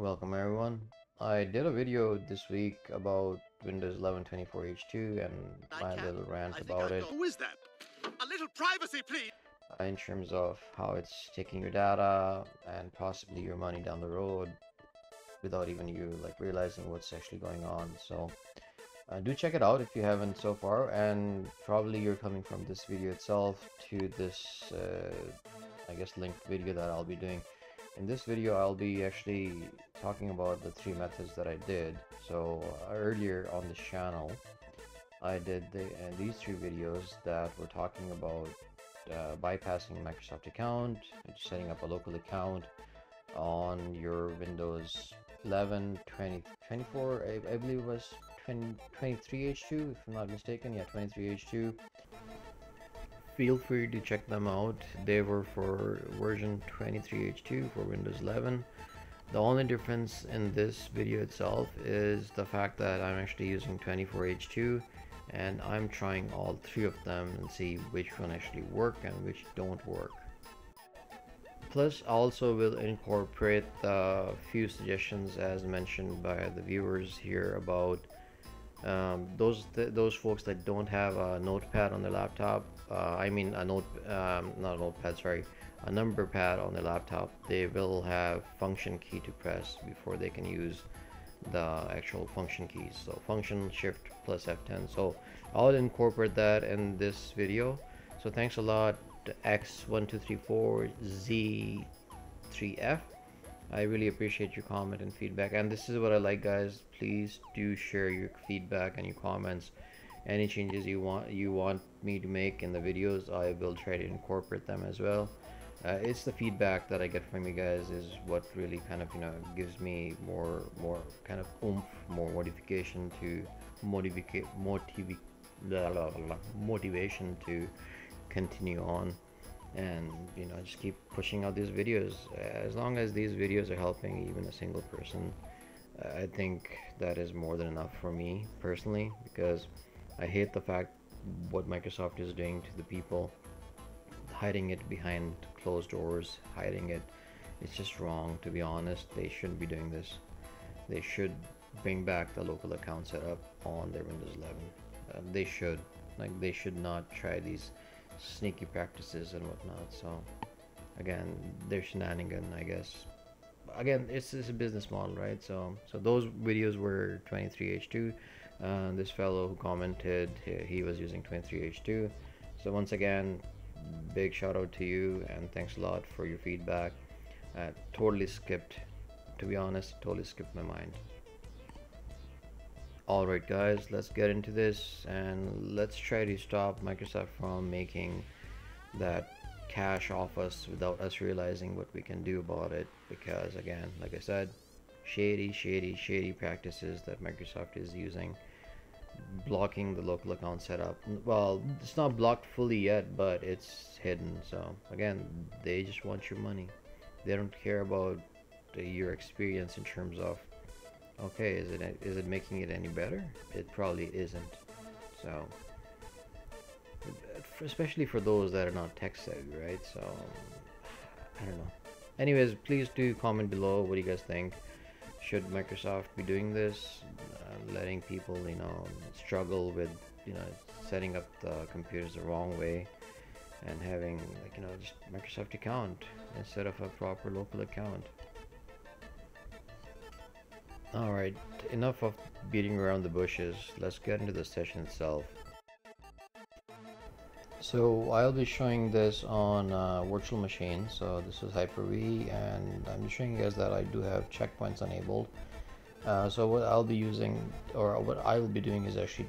Welcome everyone. I did a video this week about Windows 11 24H2 and I my can. little rant I think about I've it got. Who is that? A little privacy, please. in terms of how it's taking your data and possibly your money down the road without even you realizing what's actually going on. So do check it out if you haven't so far, and probably you're coming from this video itself to this I guess linked video that I'll be doing. In this video, I'll be actually talking about the three methods that I did. So earlier on this channel, I did these three videos that were talking about bypassing Microsoft account, setting up a local account on your Windows 11, 20, 24, I believe it was 23H2, if I'm not mistaken. Yeah, 23H2. Feel free to check them out. They were for version 23H2 for Windows 11. The only difference in this video itself is the fact that I'm actually using 24H2 and I'm trying all three of them and see which one actually work and which don't work. Plus, I also will incorporate a few suggestions as mentioned by the viewers here about those folks that don't have a notepad on their laptop. I mean a not a notepad, sorry, a number pad on their laptop. They will have function key to press before they can use the actual function keys. So function shift plus F10. So I'll incorporate that in this video. So thanks a lot to X1234Z3F. I really appreciate your comment and feedback, and this is what I like, guys. Please do share your feedback and your comments. Any changes you want me to make in the videos, I will try to incorporate them as well. It's the feedback that I get from you guys is what really kind of gives me more kind of oomph, more motivation to motivation to continue on and just keep pushing out these videos. As long as these videos are helping even a single person, I think that is more than enough for me personally, because I hate the fact what Microsoft is doing to the people, hiding it behind closed doors, hiding it. It's just wrong, to be honest. They shouldn't be doing this. They should bring back the local account setup on their Windows 11. They should not try these sneaky practices and whatnot. So again, they're shenanigan, I guess. Again, it's a business model, right? So those videos were 23H2. This fellow who commented, he was using 23H2. So once again, big shout out to you and thanks a lot for your feedback. Totally skipped, to be honest, totally skipped my mind. Alright guys, let's get into this and let's try to stop Microsoft from making that cash off us without us realizing what we can do about it, because again, like I said, shady practices that Microsoft is using, blocking the local account setup. Well, it's not blocked fully yet, but it's hidden. So again, they just want your money. They don't care about your experience in terms of, okay, is it making it any better? It probably isn't. So especially for those that are not tech savvy, right? So I don't know. Anyways, please do comment below what you guys think. Should Microsoft be doing this, letting people struggle with setting up the computers the wrong way and having just Microsoft account instead of a proper local account? Alright, enough of beating around the bushes. Let's get into the session itself. So I'll be showing this on a virtual machine. So this is Hyper-V, and I'm showing you guys that I do have checkpoints enabled. So what I'll be using, or what I will be doing, is actually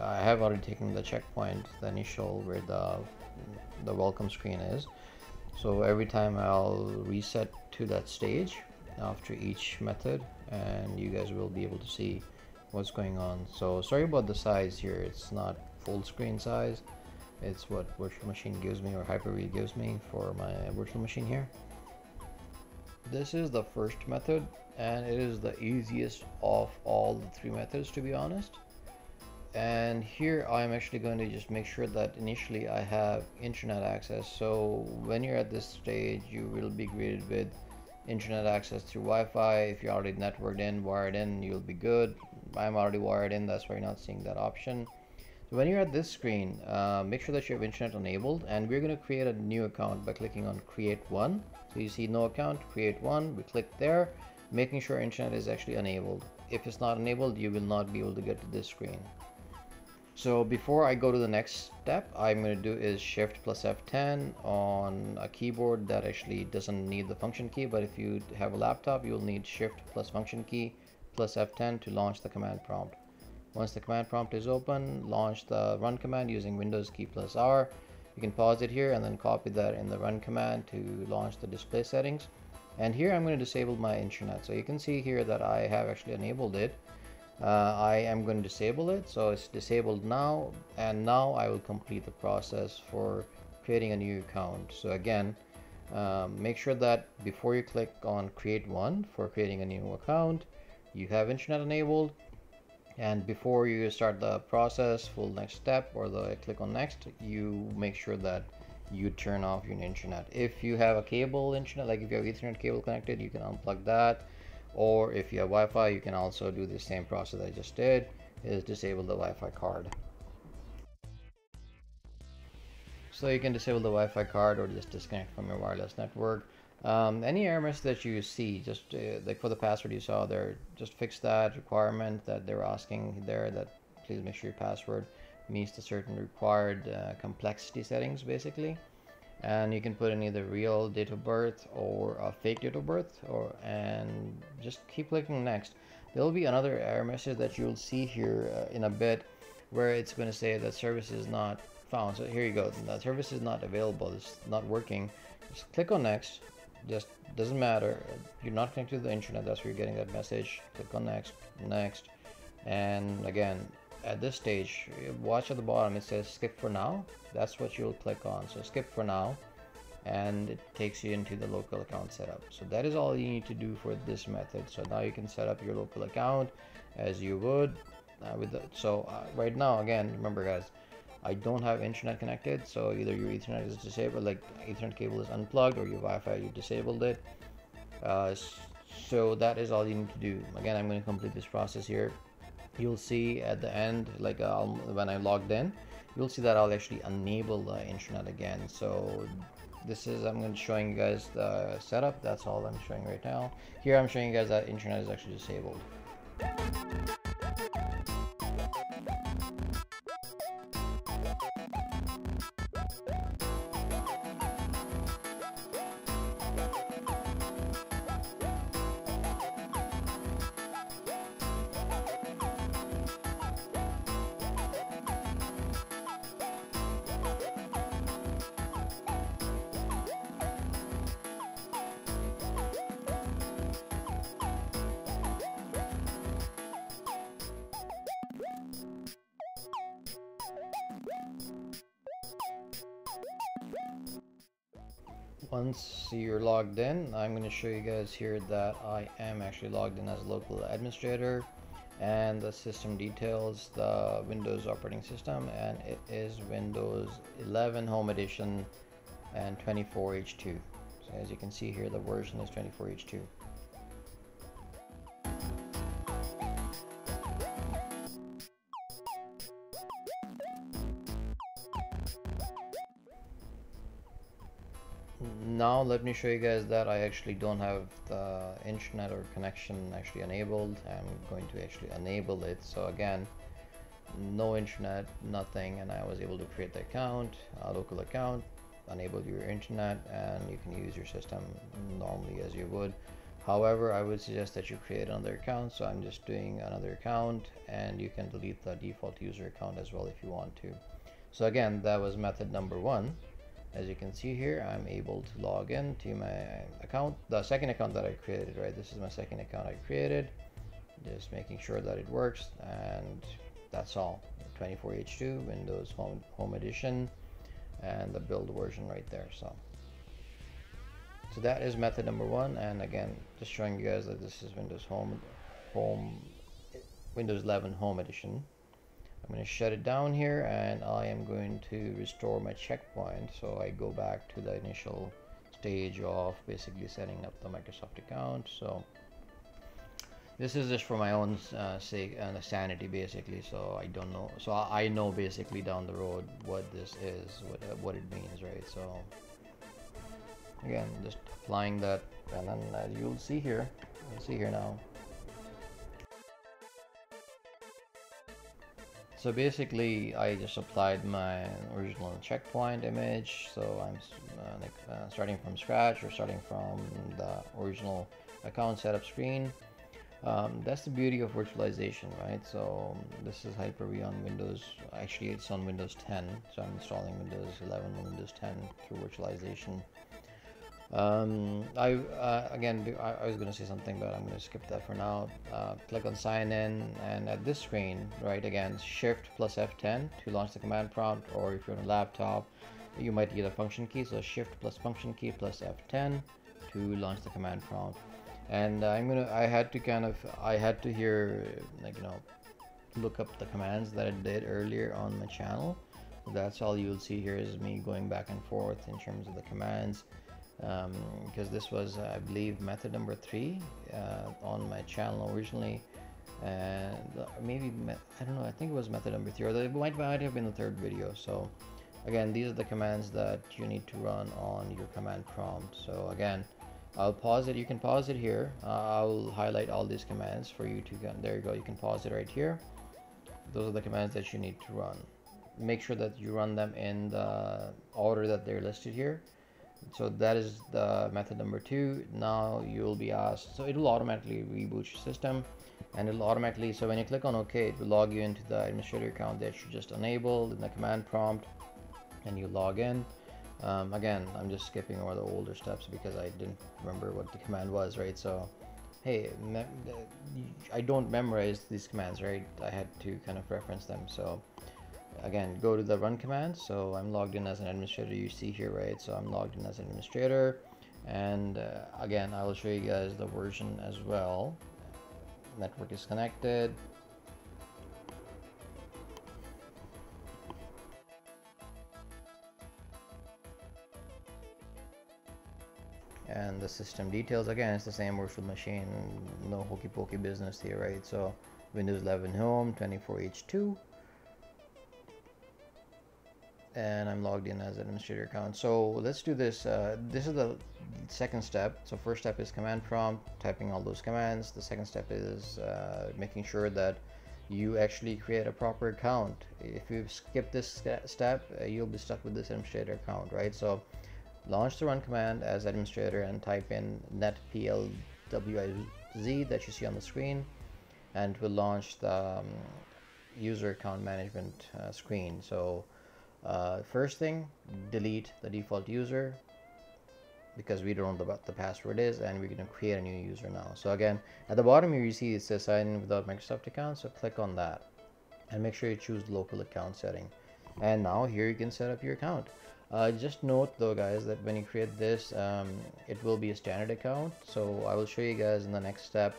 I have already taken the checkpoint, the initial where the welcome screen is. So every time I'll reset to that stage after each method, and you guys will be able to see what's going on. So sorry about the size here, it's not full screen size. It's what virtual machine gives me, or Hyper-V gives me for my virtual machine here. This is the first method, and it is the easiest of all the three methods, to be honest. And here I'm actually going to just make sure that initially I have internet access. So when you're at this stage, you will be greeted with internet access through Wi-Fi. If you're already networked in, wired in, you'll be good. I'm already wired in, that's why you're not seeing that option. So when you're at this screen, make sure that you have internet enabled, and we're going to create a new account by clicking on create one. So you see no account, create one, we click there, making sure internet is actually enabled. If it's not enabled, you will not be able to get to this screen. So before I go to the next step, I'm going to do is Shift plus F10 on a keyboard that actually doesn't need the function key, but if you have a laptop, you'll need Shift plus function key plus F10 to launch the command prompt. Once the command prompt is open, launch the run command using Windows key plus R. You can pause it here and then copy that in the run command to launch the display settings. And here I'm going to disable my internet. So you can see here that I have actually enabled it. I am going to disable it, so it's disabled now, and now I will complete the process for creating a new account. So again, make sure that before you click on create one for creating a new account, you have internet enabled, and before you start the process, full next step, or the click on next, you make sure that you turn off your internet. If you have a cable internet, like if you have Ethernet cable connected, you can unplug that. Or if you have Wi-Fi, you can also do the same process I just did, is disable the Wi-Fi card. So you can disable the Wi-Fi card or just disconnect from your wireless network. Any error message that you see, just like for the password you saw there, just fix that requirement that they're asking there, that please make sure your password meets the certain required complexity settings basically. And you can put in either real date of birth or a fake date of birth, and just keep clicking next. There will be another error message that you'll see here in a bit, where it's going to say that service is not found. So here you go, the service is not available, it's not working. Just click on next. Just doesn't matter, you're not connected to the internet, that's where you're getting that message. Click on next, next, and again, at this stage, watch at the bottom, it says skip for now. That's what you'll click on. So skip for now, and it takes you into the local account setup. So that is all you need to do for this method. So now you can set up your local account as you would with the, right now, again, remember guys, I don't have internet connected, so either your Ethernet is disabled, like Ethernet cable is unplugged, or your Wi-Fi, you disabled it. So that is all you need to do. Again, I'm going to complete this process here. You'll see at the end, like when I logged in, you'll see that I'll actually enable the internet again. So this is, I'm going to showing you guys the setup. That's all I'm showing right now. Here I'm showing you guys that internet is actually disabled. Once you're logged in, I'm going to show you guys here that I am actually logged in as a local administrator, and the system details, the Windows operating system, and it is Windows 11 Home Edition and 24H2. So as you can see here, the version is 24H2. Now let me show you guys that I actually don't have the internet or connection actually enabled. I'm going to actually enable it. So again, no internet, nothing, and I was able to create the account, a local account, enable your internet, and you can use your system normally as you would. However, I would suggest that you create another account, so I'm just doing another account, and you can delete the default user account as well if you want to. So again, that was method number one. As you can see here, I'm able to log in to my account, the second account that I created, right? This is my second account I created, just making sure that it works, and that's all. 24H2 Windows Home Edition, and the build version right there. So that is method number one, and again, just showing you guys that this is Windows Windows 11 Home Edition. I'm going to shut it down here, and I am going to restore my checkpoint. So I go back to the initial stage of basically setting up the Microsoft account. So this is just for my own sake and sanity, basically. So I don't know. So I know basically down the road what this is, what it means, right? So again, just applying that, and then as you'll see here now. So basically, I just applied my original checkpoint image. So I'm starting from scratch, or starting from the original account setup screen. That's the beauty of virtualization, right? So this is Hyper-V on Windows. Actually, it's on Windows 10. So I'm installing Windows 11 and Windows 10 through virtualization. I was going to say something, but I'm going to skip that for now. Click on sign in, and at this screen, right, again, shift plus F10 to launch the command prompt, or if you're on a laptop, you might get a function key. So shift plus function key plus F10 to launch the command prompt. And I had to here, like, look up the commands that I did earlier on my channel. So that's all you'll see here is me going back and forth in terms of the commands. Because this was, I believe, method number 3 on my channel originally, and maybe I don't know, I think it was method number 3, or it might have been the 3rd video. So again, these are the commands that you need to run on your command prompt. So again, I'll pause it. You can pause it here. I'll highlight all these commands for you to get. There you go. You can pause it right here. Those are the commands that you need to run. Make sure that you run them in the order that they're listed here. So that is the method number 2. Now you'll be asked, so it will automatically reboot your system, and it'll automatically, so when you click on OK, it will log you into the administrator account that you just enabled in the command prompt, and you log in. Again, I'm just skipping over the older steps because I didn't remember what the command was, right? So hey, I don't memorize these commands, right? I had to kind of reference them. So again, go to the run command. So I'm logged in as an administrator, you see here, right? So I'm logged in as an administrator, and again, I will show you guys the version as well. Network is connected. And the system details, again, it's the same virtual machine, no hokey pokey business here, right? So Windows 11 Home 24H2, and I'm logged in as an administrator account. So let's do this. This is the second step. So first step is command prompt, typing all those commands. The second step is making sure that you actually create a proper account. If you skip this step, you'll be stuck with this administrator account, right? So launch the run command as administrator and type in netplwiz that you see on the screen, and it will launch the user account management screen. So first thing, delete the default user because we don't know what the password is, and we're going to create a new user now. So again, at the bottom here you see it says sign in without Microsoft account, so click on that and make sure you choose local account setting, and now here you can set up your account. Just note though, guys, that when you create this, it will be a standard account. So I will show you guys in the next step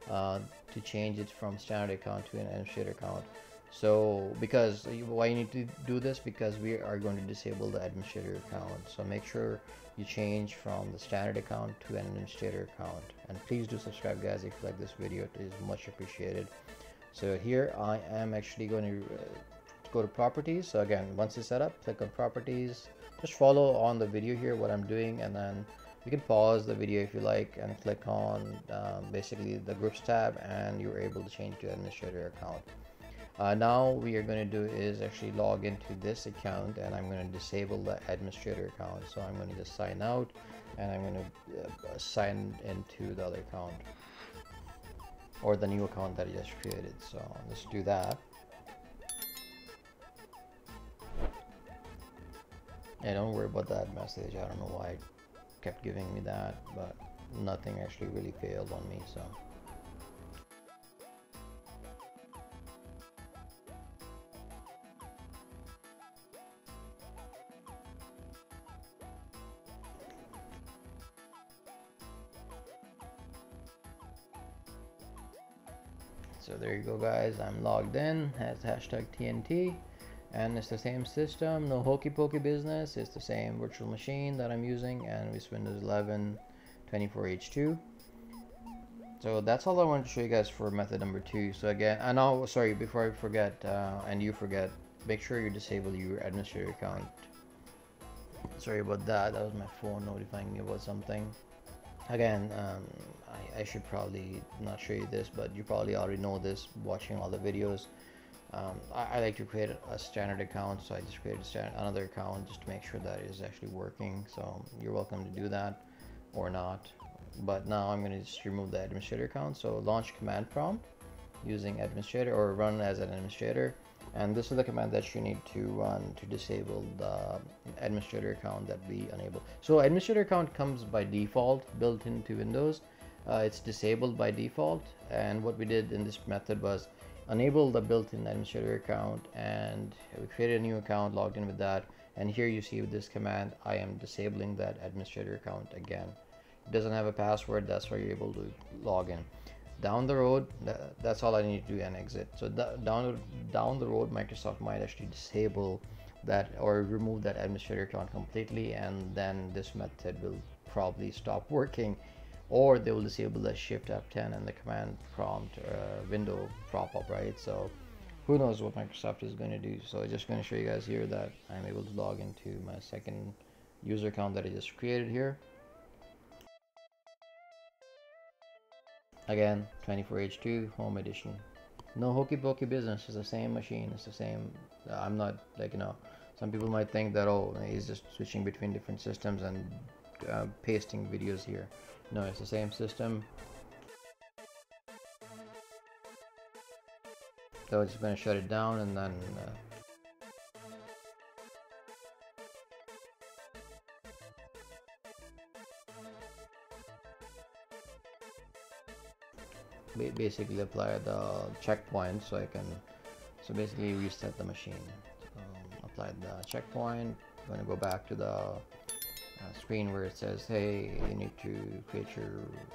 to change it from standard account to an administrator account. So because why you need to do this, because we are going to disable the administrator account. So make sure you change from the standard account to an administrator account, and please do subscribe, guys, if you like this video. It is much appreciated. So here I am actually going to go to properties. So again, once it's set up, click on properties. Just follow on the video here what I'm doing, and then you can pause the video if you like and click on basically the groups tab, and you're able to change to administrator account. Now we are going to do is actually log into this account, and I'm going to disable the administrator account. So I'm going to just sign out, and I'm going to sign into the other account, or the new account that I just created. So let's do that. Yeah, don't worry about that message. I don't know why it kept giving me that, but nothing actually really failed on me. So there you go, guys. I'm logged in as hashtag TNT, and it's the same system, no hokey pokey business. It's the same virtual machine that I'm using, and it's Windows 11 24H2. So that's all I wanted to show you guys for method number 2. So again, and now, sorry, before I forget, and you forget, make sure you disable your administrator account. Sorry about that. That was my phone notifying me about something. Again, I should probably not show you this, but you probably already know this watching all the videos. I like to create a standard account, so I just created another account just to make sure that it is actually working. So you're welcome to do that or not. But now I'm going to just remove the administrator account. So launch command prompt using administrator, or run as an administrator, and this is the command that you need to run to disable the administrator account that we enable. So administrator account comes by default built into Windows. It's disabled by default, and what we did in this method was enable the built-in administrator account, and we created a new account, logged in with that, and here you see with this command I am disabling that administrator account again. It doesn't have a password, that's why you're able to log in. Down the road, that's all I need to do and exit. So down the road, Microsoft might actually disable that or remove that administrator account completely, and then this method will probably stop working, or they will disable the Shift F10 and the command prompt window pop up, right? So who knows what Microsoft is going to do. So I'm just going to show you guys here that I'm able to log into my second user account that I just created here. Again, 24H2 home edition. No hokey pokey business. It's the same machine. It's the same. I'm not like, some people might think that, oh, he's just switching between different systems and pasting videos here. No, it's the same system. So it's going to shut it down, and then basically apply the checkpoint, so basically reset the machine. Apply the checkpoint. I'm going to go back to the screen where it says, hey, you need to create your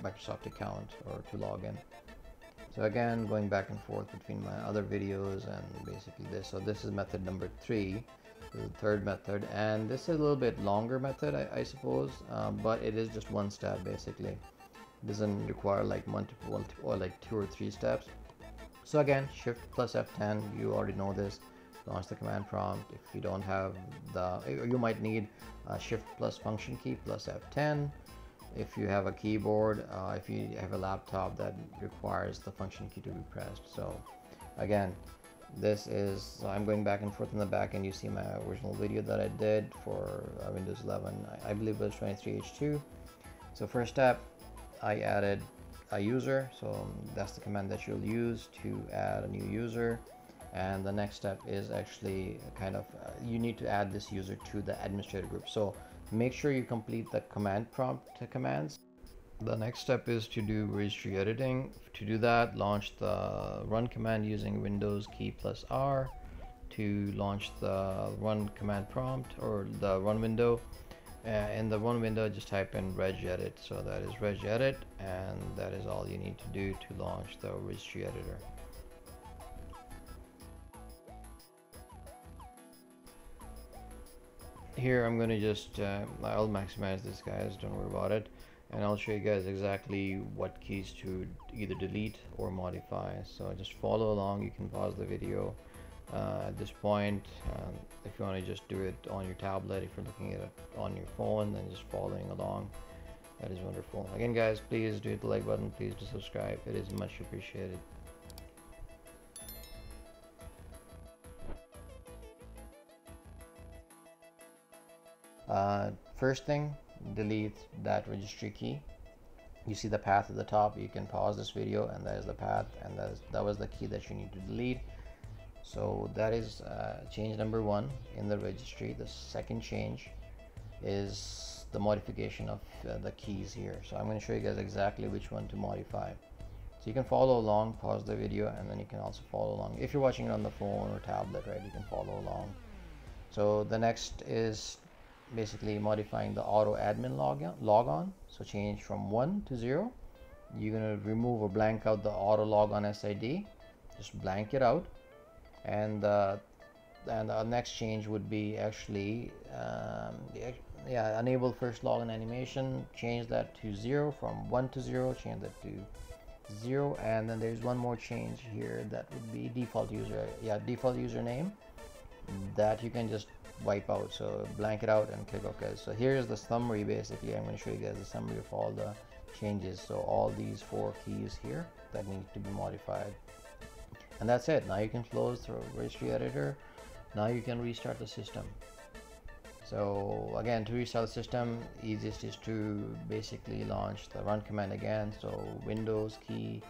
Microsoft account or to log in. So again, going back and forth between my other videos and basically this. So this is method number 3, the third method, and this is a little bit longer method, I suppose, but it is just one step basically. It doesn't require like multiple or like 2 or 3 steps. So again, Shift plus F10, you already know this. Launch the command prompt. If you don't have you might need Shift plus function key plus F10. If you have a keyboard, if you have a laptop that requires the function key to be pressed. So again, this is, so I'm going back and forth in the back, and you see my original video that I did for Windows 11. I believe it was 23H2. So first step, I added a user, so that's the command that you'll use to add a new user. And the next step is actually kind of you need to add this user to the administrator group. So make sure you complete the command prompt commands. The next step is to do registry editing. To do that, launch the run command using Windows key plus R to launch the run command prompt or the run window. In the run window, just type in regedit. So that is regedit, and that is all you need to do to launch the registry editor. Here I'm going to just I'll maximize this, guys, don't worry about it, and I'll show you guys exactly what keys to either delete or modify. So just follow along. You can pause the video at this point. If you want to just do it on your tablet, if you're looking at it on your phone, then just following along, that is wonderful. Again, guys, please do hit the like button, please do subscribe, it is much appreciated. First thing, delete that registry key. You see the path at the top. You can pause this video, and that is the path, and that was the key that you need to delete. So that is change number 1 in the registry. The second change is the modification of the keys here. So I'm going to show you guys exactly which one to modify. So you can follow along, pause the video, and then you can also follow along. If you're watching it on the phone or tablet, right, you can follow along. So the next is basically modifying the auto admin logon. So change from 1 to 0. You're going to remove or blank out the auto logon SID. Just blank it out. And the And our next change would be actually yeah, enable first login animation, change that to 0, from 1 to 0, change that to 0. And then there's one more change here, that would be default user, yeah, default username, that you can just wipe out. So blank it out and click OK. So here's the summary. Basically, I'm going to show you guys the summary of all the changes. So all these 4 keys here that need to be modified, and that's it. Now you can close the registry editor. Now you can restart the system. So again, to restart the system, easiest is to basically launch the run command again. So Windows key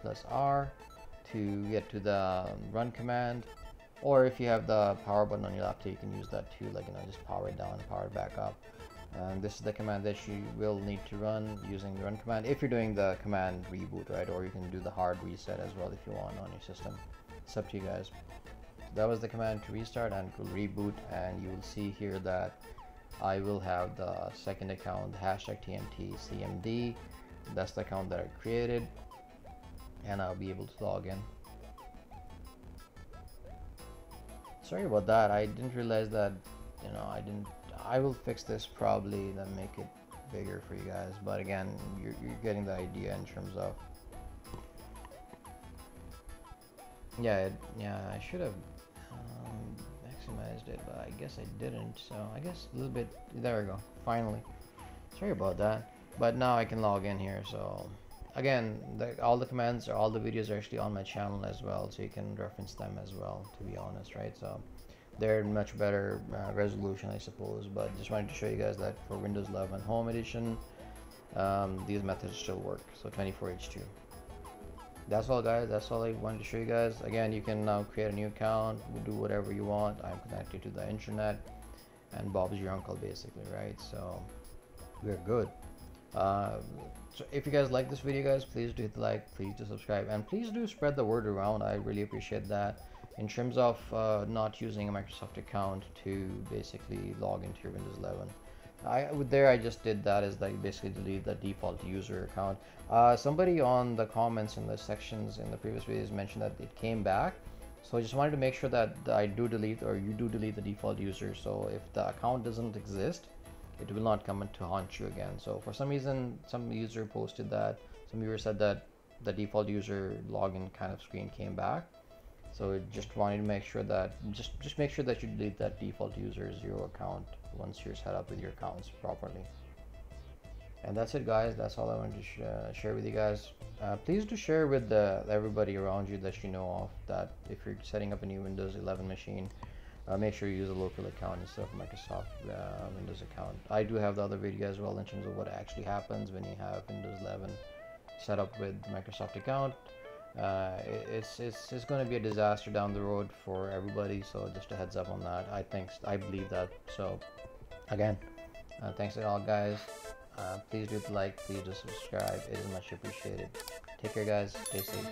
plus R to get to the run command, or if you have the power button on your laptop, you can use that too, like, you know, just power it down, power it back up. And this is the command that you will need to run using the run command if you're doing the command reboot, right? Or you can do the hard reset as well if you want on your system. It's up to you guys. That was the command to restart, and it will reboot, and you will see here that I will have the second account, hashtag TNT CMD. That's the account that I created, and I'll be able to log in. Sorry about that. I didn't realize that, you know, I will fix this probably, then make it bigger for you guys. But again, you're getting the idea in terms of, yeah, I should have maximized it, but I guess I didn't. So I guess a little bit, there we go, finally. Sorry about that. But now I can log in here. So again, all the commands, all the videos are actually on my channel as well, so you can reference them as well, to be honest, right? So they're much better resolution, I suppose. But just wanted to show you guys that for Windows 11 Home Edition, these methods still work. So 24H2. That's all, guys. That's all I wanted to show you guys. Again, you can now create a new account, do whatever you want. I'm connected to the internet, and Bob's your uncle, basically, right? So we're good. So if you guys like this video, guys, please do hit the like, please do subscribe, and please do spread the word around. I really appreciate that. In terms of not using a Microsoft account to basically log into your Windows 11, I just did that, is that you basically delete the default user account. Somebody on the comments in the sections in the previous videos mentioned that it came back, so I just wanted to make sure that I do delete, or you do delete, the default user. So if the account doesn't exist, it will not come to haunt you again. So for some reason, some user posted that, some viewer said that the default user login kind of screen came back. So just wanted to make sure that, just make sure that you delete that default user 0 account once you're set up with your accounts properly. And that's it, guys. That's all I wanted to share with you guys. Please do share with everybody around you that you know of, that if you're setting up a new Windows 11 machine, make sure you use a local account instead of Microsoft Windows account. I do have the other video as well in terms of what actually happens when you have Windows 11 set up with the Microsoft account. It's going to be a disaster down the road for everybody, so just a heads up on that. I believe that. So again, thanks to all, guys. Please do like, please do subscribe. It is much appreciated. Take care, guys. Stay safe.